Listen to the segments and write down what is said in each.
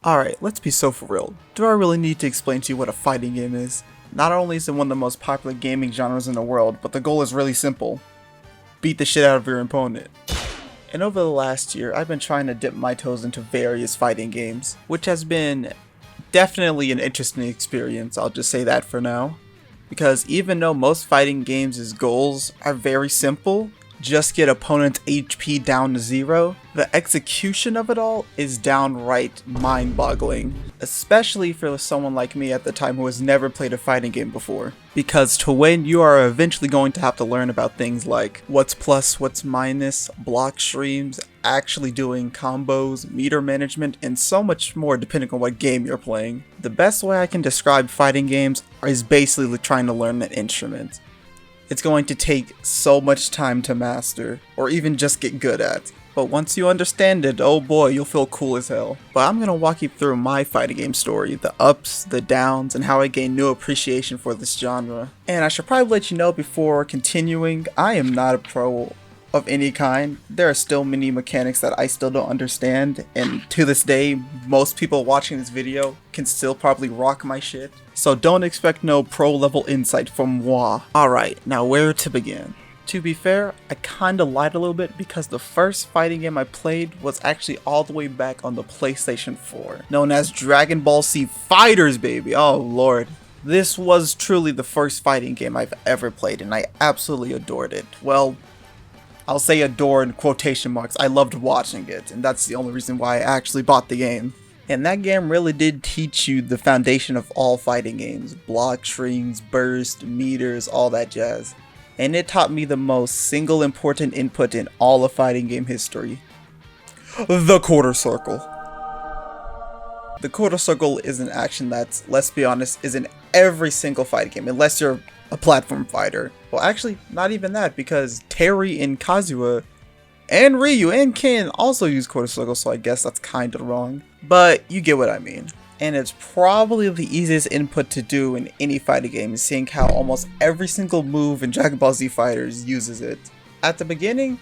Alright, let's be so for real. Do I really need to explain to you what a fighting game is? Not only is it one of the most popular gaming genres in the world, but the goal is really simple. Beat the shit out of your opponent. And over the last year, I've been trying to dip my toes into various fighting games, which has been definitely an interesting experience, I'll just say that for now. Because even though most fighting games' goals are very simple, just get opponent's HP down to 0, the execution of it all is downright mind-boggling. Especially for someone like me at the time who has never played a fighting game before. Because to win, you are eventually going to have to learn about things like what's plus, what's minus, block streams, actually doing combos, meter management, and so much more depending on what game you're playing. The best way I can describe fighting games is basically trying to learn an instrument. It's going to take so much time to master, or even just get good at. But once you understand it, oh boy, you'll feel cool as hell. But I'm gonna walk you through my fighting game story, the ups, the downs, and how I gained new appreciation for this genre. And I should probably let you know before continuing, I am not a pro of any kind. There are still many mechanics that I still don't understand, and to this day, most people watching this video can still probably rock my shit. So don't expect no pro level insight from moi. Alright, now where to begin? To be fair, I kinda lied a little bit because the first fighting game I played was actually all the way back on the PlayStation 4, known as Dragon Ball Z Fighters, baby. Oh lord. This was truly the first fighting game I've ever played, and I absolutely adored it. Well, I'll say adore in quotation marks. I loved watching it, and that's the only reason why I actually bought the game. And that game really did teach you the foundation of all fighting games. Block strings, burst, meters, all that jazz. And it taught me the most single important input in all of fighting game history. The quarter circle. The quarter circle is an action that's, let's be honest, is in every single fighting game, unless you're a platform fighter. Well, actually, not even that, because Terry and Kazuya and Ryu and Ken also use quarter circle, so I guess that's kind of wrong. But you get what I mean. And it's probably the easiest input to do in any fighting game, seeing how almost every single move in Dragon Ball Z Fighters uses it. At the beginning,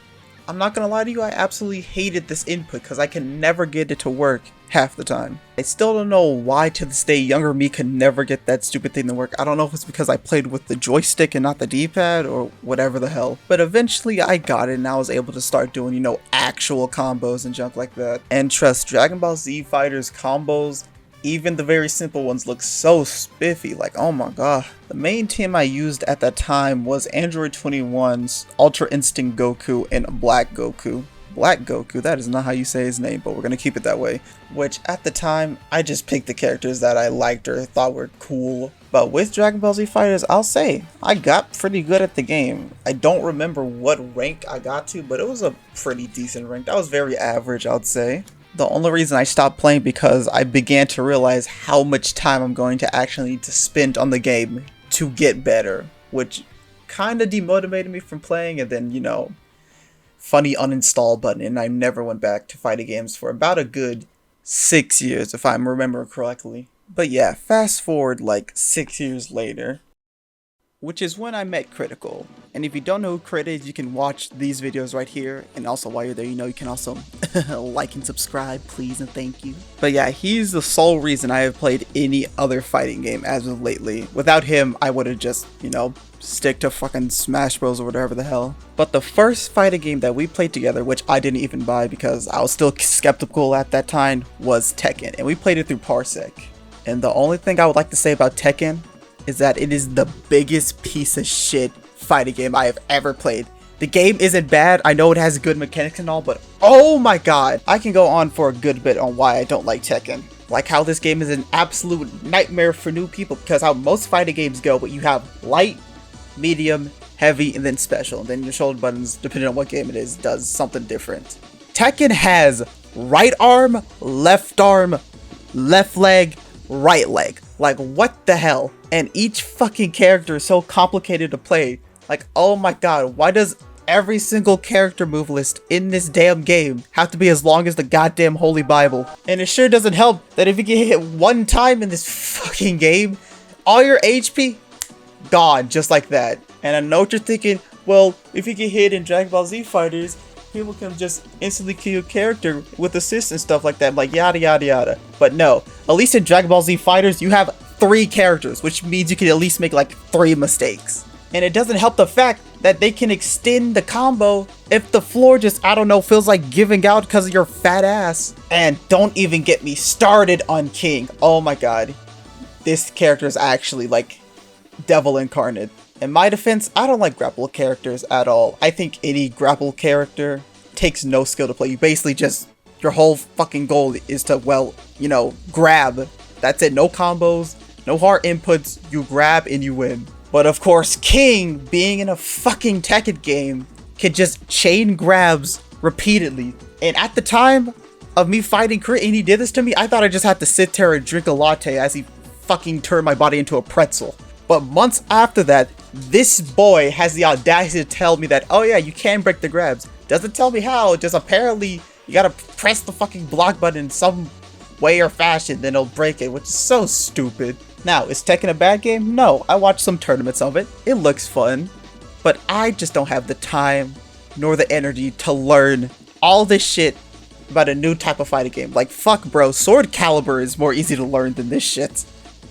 I'm not gonna lie to you, I absolutely hated this input because I can never get it to work half the time. I still don't know why to this day younger me could never get that stupid thing to work. I don't know if it's because I played with the joystick and not the D-pad or whatever the hell. But eventually I got it and I was able to start doing, you know, actual combos and junk like that. And trust, Dragon Ball Z Fighters combos, even the very simple ones, look so spiffy, like oh my god. The main team I used at that time was Android 21's Ultra Instinct Goku and Black Goku. Black Goku, that is not how you say his name, but we're gonna keep it that way. Which at the time, I just picked the characters that I liked or thought were cool. But with Dragon Ball Z Fighters, I'll say, I got pretty good at the game. I don't remember what rank I got to, but it was a pretty decent rank. That was very average, I'd say. The only reason I stopped playing because I began to realize how much time I'm going to actually need to spend on the game to get better, which kind of demotivated me from playing, and then, you know, funny uninstall button, and I never went back to fighting games for about a good 6 years, if I'm remembering correctly. But yeah, fast forward like 6 years later, which is when I met Critical. And if you don't know who Crit is, you can watch these videos right here. And also while you're there, you know, you can also like and subscribe, please and thank you. But yeah, he's the sole reason I have played any other fighting game as of lately. Without him, I would have just, you know, stick to fucking Smash Bros or whatever the hell. But the first fighting game that we played together, which I didn't even buy because I was still skeptical at that time, was Tekken. And we played it through Parsec. And the only thing I would like to say about Tekken is that it is the biggest piece of shit fighting game I have ever played. The game isn't bad, I know it has good mechanics and all, but oh my god, I can go on for a good bit on why I don't like Tekken. Like how this game is an absolute nightmare for new people, because how most fighting games go, but you have light, medium, heavy, and then special, and then your shoulder buttons, depending on what game it is, does something different. Tekken has right arm, left leg, right leg. Like, what the hell? And each fucking character is so complicated to play. Like, oh my god, why does every single character move list in this damn game have to be as long as the goddamn Holy Bible? And it sure doesn't help that if you get hit one time in this fucking game, all your HP gone just like that. And I know what you're thinking, well, if you get hit in Dragon Ball Z Fighters, people can just instantly kill your character with assists and stuff like that, like yada yada yada. But no, at least in Dragon Ball Z Fighters, you have 3 characters, which means you can at least make like 3 mistakes. And it doesn't help the fact that they can extend the combo if the floor just, I don't know, feels like giving out because of your fat ass. And don't even get me started on King. Oh my god. This character is actually like devil incarnate. In my defense, I don't like grapple characters at all. I think any grapple character takes no skill to play. You basically just, your whole fucking goal is to, well, you know, grab. That's it. No combos, no hard inputs. You grab and you win. But of course, King, being in a fucking Tekken game, can just chain grabs repeatedly. And at the time of me fighting Crit and he did this to me, I thought I just had to sit there and drink a latte as he fucking turned my body into a pretzel. But months after that, this boy has the audacity to tell me that, oh yeah, you can break the grabs. Doesn't tell me how, just apparently you gotta press the fucking block button in some way or fashion, then it'll break it, which is so stupid. Now, is Tekken a bad game? No, I watched some tournaments of it. It looks fun. But I just don't have the time nor the energy to learn all this shit about a new type of fighting game. Like, fuck bro, Sword Calibur is more easy to learn than this shit.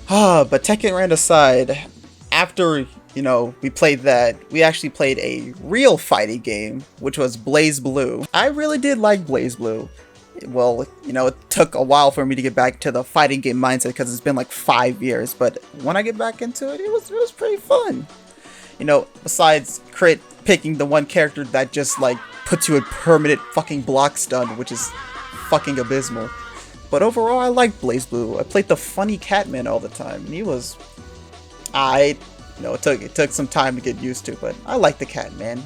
But Tekken ran aside, after, you know, we played that, we actually played a real fighting game, which was Blaze Blue. I really did like Blaze Blue. Well, you know, it took a while for me to get back to the fighting game mindset because it's been like 5 years, but when I get back into it, it was pretty fun. You know, besides Crit picking the one character that just like puts you in permanent fucking block stun, which is fucking abysmal. But overall, I like Blaze Blue. I played the funny Catman all the time, and he was... You know, it took some time to get used to, but I like the Catman.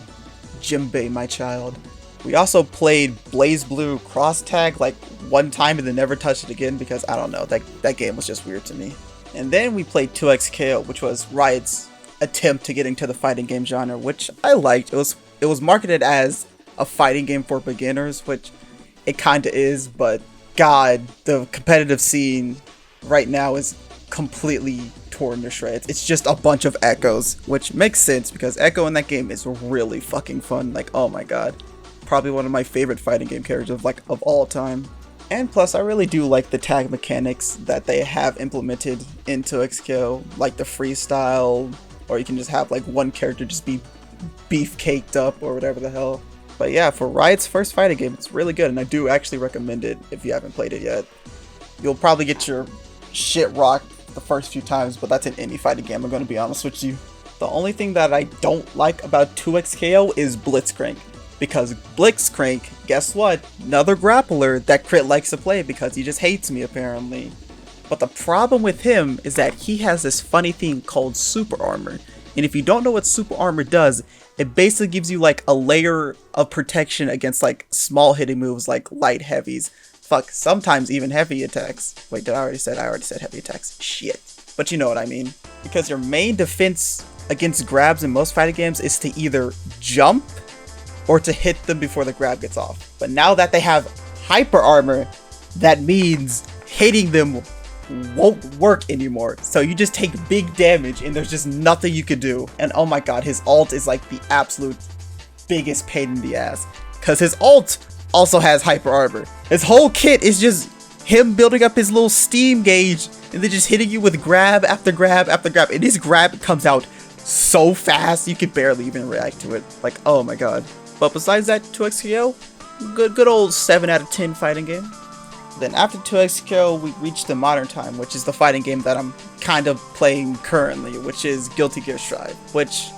Jimbei, my child. We also played Blaze Blue Cross Tag like one time and then never touched it again because, I don't know, that game was just weird to me. And then we played 2XKO, which was Riot's attempt to get into the fighting game genre, which I liked. It was marketed as a fighting game for beginners, which it kinda is, but god, the competitive scene right now is completely torn to shreds. It's just a bunch of echoes, which makes sense because Echo in that game is really fucking fun. Like, oh my god. Probably one of my favorite fighting game characters of all time. And plus, I really do like the tag mechanics that they have implemented into XKO, like the freestyle, or you can just have like one character just be beef caked up or whatever the hell. But yeah, for Riot's first fighting game, it's really good, and I do actually recommend it if you haven't played it yet. You'll probably get your shit rocked the first few times, but that's in any fighting game, I'm gonna be honest with you. The only thing that I don't like about 2XKO is Blitzcrank. Because Blitzcrank, guess what? Another grappler that Crit likes to play because he just hates me apparently. But the problem with him is that he has this funny thing called Super Armor. And if you don't know what Super Armor does, it basically gives you like a layer of protection against like small hitting moves like light heavies. Fuck, sometimes even heavy attacks. Wait, I already said heavy attacks. Shit. But you know what I mean. Because your main defense against grabs in most fighting games is to either jump or to hit them before the grab gets off. But now that they have hyper armor, that means hitting them won't work anymore. So you just take big damage and there's just nothing you could do. And oh my god, his ult is like the absolute biggest pain in the ass. Because his ult also has hyper armor. His whole kit is just him building up his little steam gauge and then just hitting you with grab after grab after grab. And his grab comes out so fast you can barely even react to it. Like, oh my god. But besides that, 2XKO, good old 7 out of 10 fighting game. Then after 2XKO, we reached the modern time, which is the fighting game that I'm kind of playing currently, which is Guilty Gear Strive, which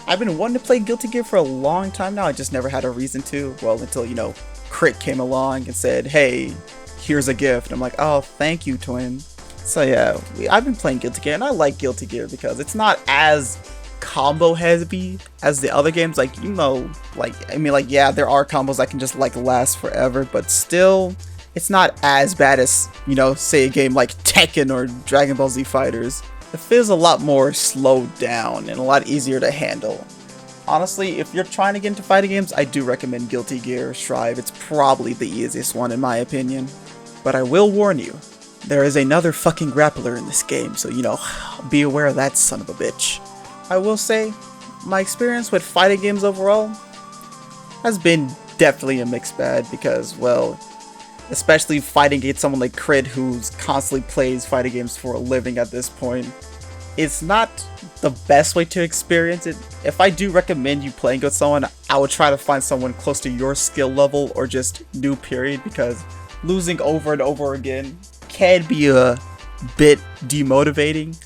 I've been wanting to play Guilty Gear for a long time now. I just never had a reason to. Well, until, you know, Crit came along and said, hey, here's a gift. I'm like, oh, thank you, twin. So yeah, I've been playing Guilty Gear, and I like Guilty Gear because it's not as combo heavy as the other games. Like, you know, like, I mean, like, yeah, there are combos that can just like last forever, but still it's not as bad as, you know, say a game like Tekken or Dragon Ball Z Fighters. It feels a lot more slowed down and a lot easier to handle. Honestly, if you're trying to get into fighting games, I do recommend Guilty Gear Strive. It's probably the easiest one in my opinion. But I will warn you, there is another fucking grappler in this game, so, you know, be aware of that son of a bitch. I will say, my experience with fighting games overall has been definitely a mixed bag because, well, especially fighting against someone like Crit who's constantly plays fighting games for a living at this point, it's not the best way to experience it. If I do recommend you playing with someone, I would try to find someone close to your skill level or just new period, because losing over and over again can be a bit demotivating.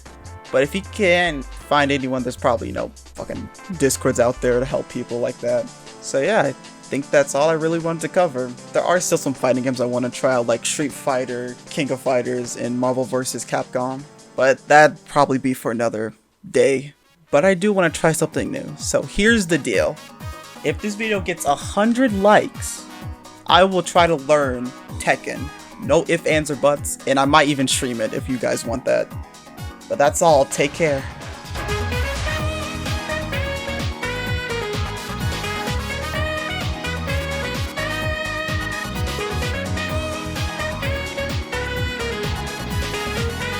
But if you can find anyone, there's probably, fucking Discords out there to help people like that. So yeah, I think that's all I really wanted to cover. There are still some fighting games I want to try out, like Street Fighter, King of Fighters, and Marvel vs. Capcom. But that'd probably be for another day. But I do want to try something new. So here's the deal. If this video gets 100 likes, I will try to learn Tekken. No ifs, ands, or buts. And I might even stream it if you guys want that. But that's all. Take care.